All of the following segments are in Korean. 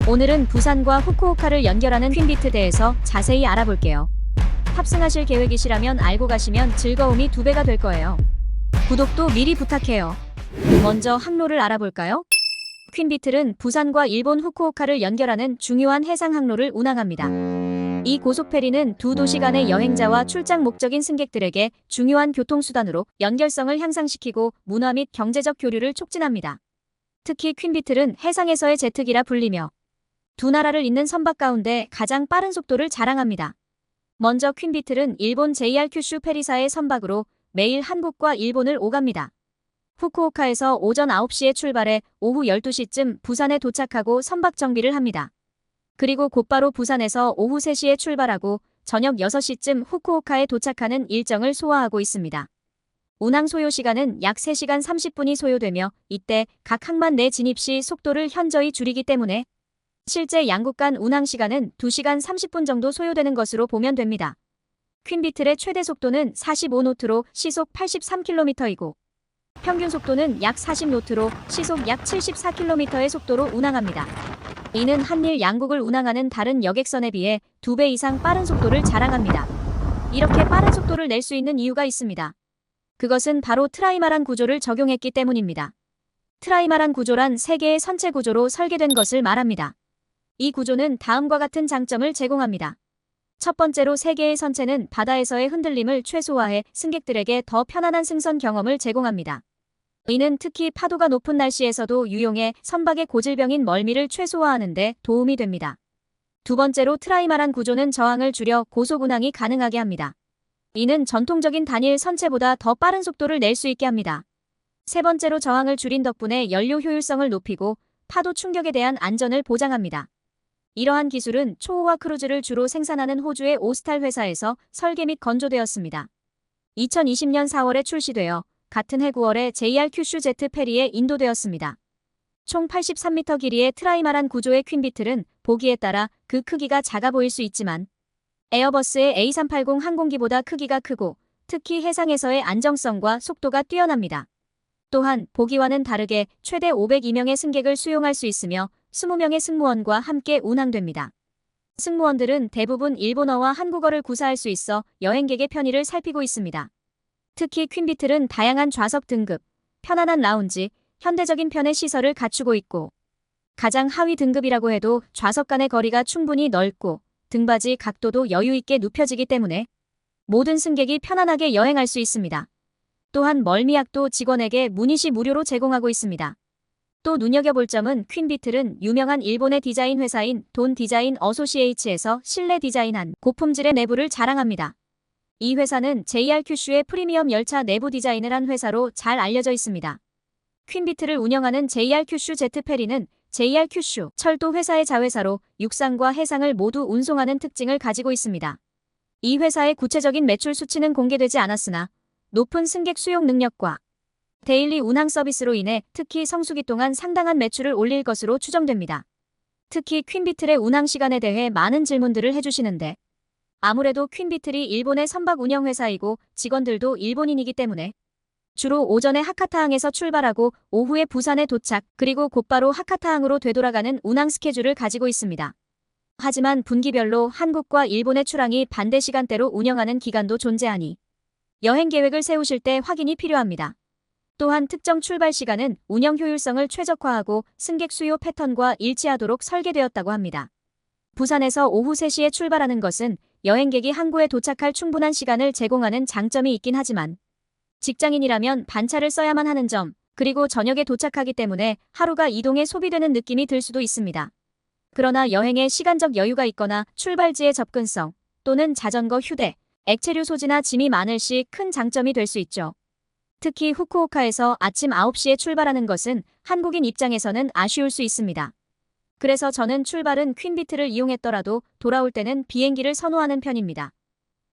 오늘은 부산과 후쿠오카를 연결하는 퀸비트 대해서 자세히 알아볼게요. 탑승하실 계획이시라면 알고 가시면 즐거움이 2배가 될 거예요. 구독도 미리 부탁해요. 먼저 항로를 알아볼까요? 퀸비틀은 부산과 일본 후쿠오카를 연결하는 중요한 해상 항로를 운항합니다. 이 고속페리는 두 도시 간의 여행자와 출장 목적인 승객들에게 중요한 교통수단으로 연결성을 향상시키고 문화 및 경제적 교류를 촉진합니다. 특히 퀸비틀은 해상에서의 제트기라 불리며 두 나라를 잇는 선박 가운데 가장 빠른 속도를 자랑합니다. 먼저 퀸비틀은 일본 JR 큐슈 페리사의 선박으로 매일 한국과 일본을 오갑니다. 후쿠오카에서 오전 9시에 출발해 오후 12시쯤 부산에 도착하고 선박 정비를 합니다. 그리고 곧바로 부산에서 오후 3시에 출발하고 저녁 6시쯤 후쿠오카에 도착하는 일정을 소화하고 있습니다. 운항 소요 시간은 약 3시간 30분이 소요되며 이때 각 항만 내 진입 시 속도를 현저히 줄이기 때문에 실제 양국 간 운항 시간은 2시간 30분 정도 소요되는 것으로 보면 됩니다. 퀸비틀의 최대 속도는 45노트로 시속 83km이고 평균 속도는 약 40노트로 시속 약 74km의 속도로 운항합니다. 이는 한일 양국을 운항하는 다른 여객선에 비해 2배 이상 빠른 속도를 자랑합니다. 이렇게 빠른 속도를 낼 수 있는 이유가 있습니다. 그것은 바로 트라이마란 구조를 적용했기 때문입니다. 트라이마란 구조란 3개의 선체 구조로 설계된 것을 말합니다. 이 구조는 다음과 같은 장점을 제공합니다. 첫 번째로 3개의 선체는 바다에서의 흔들림을 최소화해 승객들에게 더 편안한 승선 경험을 제공합니다. 이는 특히 파도가 높은 날씨에서도 유용해 선박의 고질병인 멀미를 최소화하는 데 도움이 됩니다. 두 번째로 트라이마란 구조는 저항을 줄여 고속 운항이 가능하게 합니다. 이는 전통적인 단일 선체보다 더 빠른 속도를 낼 수 있게 합니다. 세 번째로 저항을 줄인 덕분에 연료 효율성을 높이고 파도 충격에 대한 안전을 보장합니다. 이러한 기술은 초호화 크루즈를 주로 생산하는 호주의 오스탈 회사에서 설계 및 건조되었습니다. 2020년 4월에 출시되어 같은 해 9월에 JR 큐슈 제트 페리에 인도되었습니다. 총 83m 길이의 트라이마란 구조의 퀸비틀은 보기에 따라 그 크기가 작아 보일 수 있지만 에어버스의 A380 항공기보다 크기가 크고 특히 해상에서의 안정성과 속도가 뛰어납니다. 또한 보기와는 다르게 최대 502명의 승객을 수용할 수 있으며 20명의 승무원과 함께 운항됩니다. 승무원들은 대부분 일본어와 한국어를 구사할 수 있어 여행객의 편의를 살피고 있습니다. 특히 퀸비틀은 다양한 좌석 등급, 편안한 라운지, 현대적인 편의 시설을 갖추고 있고 가장 하위 등급이라고 해도 좌석 간의 거리가 충분히 넓고 등받이 각도도 여유있게 눕혀지기 때문에 모든 승객이 편안하게 여행할 수 있습니다. 또한 멀미약도 직원에게 문의 시 무료로 제공하고 있습니다. 또 눈여겨볼 점은 퀸비틀은 유명한 일본의 디자인 회사인 돈 디자인 어소시에이츠에서 실내 디자인한 고품질의 내부를 자랑합니다. 이 회사는 JR 큐슈의 프리미엄 열차 내부 디자인을 한 회사로 잘 알려져 있습니다. 퀸비틀을 운영하는 JR 큐슈 제트페리는 JR 큐슈 철도 회사의 자회사로 육상과 해상을 모두 운송하는 특징을 가지고 있습니다. 이 회사의 구체적인 매출 수치는 공개되지 않았으나 높은 승객 수용 능력과 데일리 운항 서비스로 인해 특히 성수기 동안 상당한 매출을 올릴 것으로 추정됩니다. 특히 퀸비틀의 운항 시간에 대해 많은 질문들을 해주시는데 아무래도 퀸비틀이 일본의 선박 운영 회사이고 직원들도 일본인이기 때문에 주로 오전에 하카타항에서 출발하고 오후에 부산에 도착 그리고 곧바로 하카타항으로 되돌아가는 운항 스케줄을 가지고 있습니다. 하지만 분기별로 한국과 일본의 출항이 반대 시간대로 운영하는 기간도 존재하니 여행 계획을 세우실 때 확인이 필요합니다. 또한 특정 출발 시간은 운영 효율성을 최적화하고 승객 수요 패턴과 일치하도록 설계되었다고 합니다. 부산에서 오후 3시에 출발하는 것은 여행객이 항구에 도착할 충분한 시간을 제공하는 장점이 있긴 하지만 직장인이라면 반차를 써야만 하는 점, 그리고 저녁에 도착하기 때문에 하루가 이동에 소비되는 느낌이 들 수도 있습니다. 그러나 여행에 시간적 여유가 있거나 출발지의 접근성 또는 자전거, 휴대, 액체류 소지나 짐이 많을 시 큰 장점이 될 수 있죠. 특히 후쿠오카에서 아침 9시에 출발하는 것은 한국인 입장에서는 아쉬울 수 있습니다. 그래서 저는 출발은 퀸비틀을 이용했더라도 돌아올 때는 비행기를 선호하는 편입니다.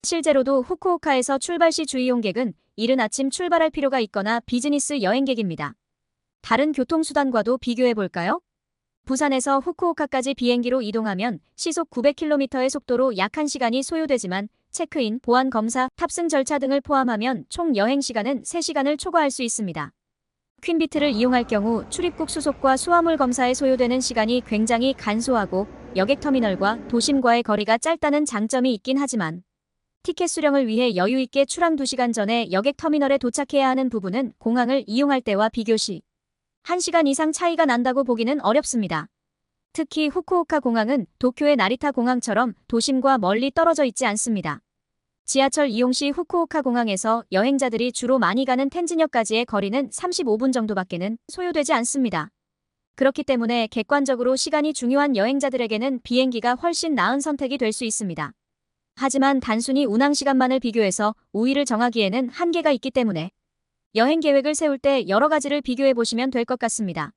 실제로도 후쿠오카에서 출발 시 주의용객은 이른 아침 출발할 필요가 있거나 비즈니스 여행객입니다. 다른 교통수단과도 비교해볼까요? 부산에서 후쿠오카까지 비행기로 이동하면 시속 900km의 속도로 약 1시간이 소요되지만 체크인, 보안 검사, 탑승 절차 등을 포함하면 총 여행 시간은 3시간을 초과할 수 있습니다. 퀸비트를 이용할 경우 출입국 수속과 수화물 검사에 소요되는 시간이 굉장히 간소하고 여객터미널과 도심과의 거리가 짧다는 장점이 있긴 하지만 티켓 수령을 위해 여유있게 출항 2시간 전에 여객터미널에 도착해야 하는 부분은 공항을 이용할 때와 비교시 1시간 이상 차이가 난다고 보기는 어렵습니다. 특히 후쿠오카 공항은 도쿄의 나리타 공항처럼 도심과 멀리 떨어져 있지 않습니다. 지하철 이용 시 후쿠오카 공항에서 여행자들이 주로 많이 가는 텐진역까지의 거리는 35분 정도밖에는 소요되지 않습니다. 그렇기 때문에 객관적으로 시간이 중요한 여행자들에게는 비행기가 훨씬 나은 선택이 될 수 있습니다. 하지만 단순히 운항 시간만을 비교해서 우위를 정하기에는 한계가 있기 때문에 여행 계획을 세울 때 여러 가지를 비교해 보시면 될 것 같습니다.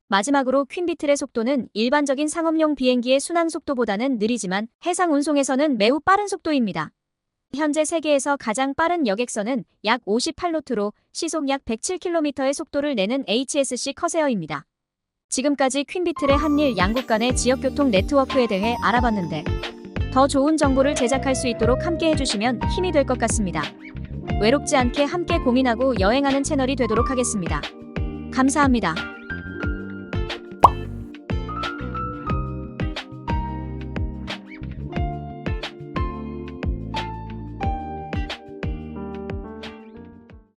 마지막으로 퀸비틀의 속도는 일반적인 상업용 비행기의 순항 속도보다는 느리지만 해상 운송에서는 매우 빠른 속도입니다. 현재 세계에서 가장 빠른 여객선은 약 58노트로 시속 약 107km의 속도를 내는 HSC 커세어입니다. 지금까지 퀸비틀의 한일 양국 간의 지역교통 네트워크에 대해 알아봤는데 더 좋은 정보를 제작할 수 있도록 함께 해주시면 힘이 될 것 같습니다. 외롭지 않게 함께 고민하고 여행하는 채널이 되도록 하겠습니다. 감사합니다.